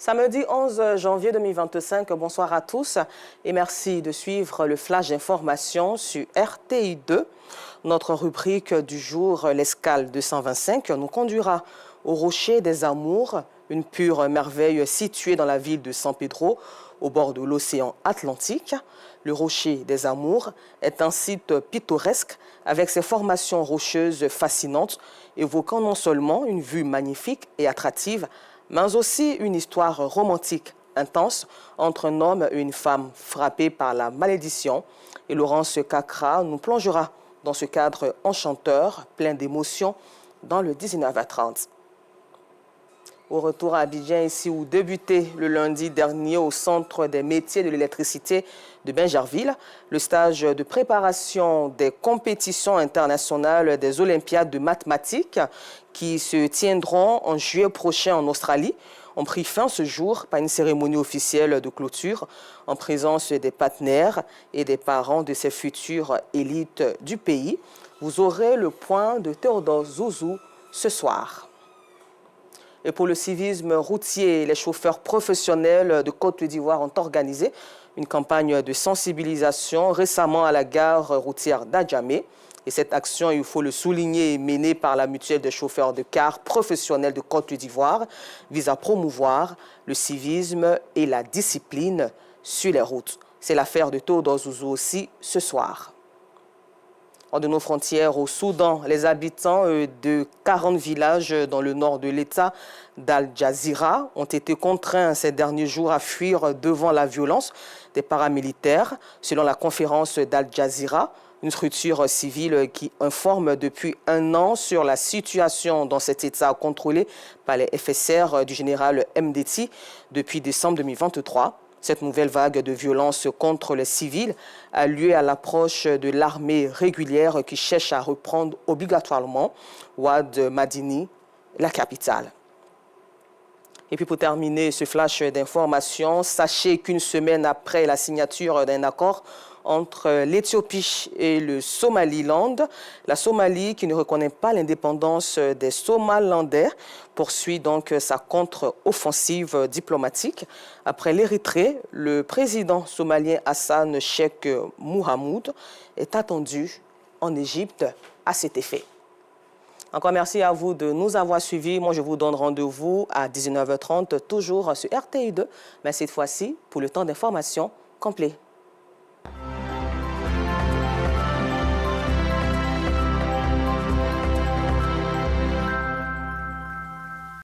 Samedi 11 janvier 2025, bonsoir à tous et merci de suivre le flash d'information sur RTI 2. Notre rubrique du jour, l'escale 225, nous conduira au Rocher des Amours, une pure merveille située dans la ville de San Pedro, au bord de l'océan Atlantique. Le Rocher des Amours est un site pittoresque avec ses formations rocheuses fascinantes, évoquant non seulement une vue magnifique et attractive, mais aussi une histoire romantique intense entre un homme et une femme frappés par la malédiction. Et Laurence Kakra nous plongera dans ce cadre enchanteur, plein d'émotions, dans le 19h30. Au retour à Abidjan, ici où débuté le lundi dernier au Centre des métiers de l'électricité de Bingerville, le stage de préparation des compétitions internationales des Olympiades de mathématiques qui se tiendront en juillet prochain en Australie ont pris fin ce jour par une cérémonie officielle de clôture en présence des partenaires et des parents de ces futures élites du pays. Vous aurez le point de Théodore Zouzou ce soir. Et pour le civisme routier, les chauffeurs professionnels de Côte d'Ivoire ont organisé une campagne de sensibilisation récemment à la gare routière d'Adjamé. Et cette action, il faut le souligner, est menée par la mutuelle des chauffeurs de cars professionnels de Côte d'Ivoire, vise à promouvoir le civisme et la discipline sur les routes. C'est l'affaire de Théodore Zouzou aussi ce soir. Hors de nos frontières, au Soudan, les habitants de 40 villages dans le nord de l'État d'Al Jazira ont été contraints ces derniers jours à fuir devant la violence des paramilitaires. Selon la conférence d'Al Jazira, une structure civile qui informe depuis un an sur la situation dans cet État contrôlé par les FSR du général Mdeti depuis décembre 2023. Cette nouvelle vague de violence contre les civils a lieu à l'approche de l'armée régulière qui cherche à reprendre obligatoirement Ouad Madini, la capitale. Et puis pour terminer ce flash d'information, sachez qu'une semaine après la signature d'un accord entre l'Éthiopie et le Somaliland, la Somalie, qui ne reconnaît pas l'indépendance des Somalandais, poursuit donc sa contre-offensive diplomatique. Après l'Érythrée, le président somalien Hassan Sheikh Mohamud est attendu en Égypte à cet effet. Encore merci à vous de nous avoir suivis. Moi, je vous donne rendez-vous à 19h30, toujours sur RTI 2, mais cette fois-ci pour le temps d'information complet.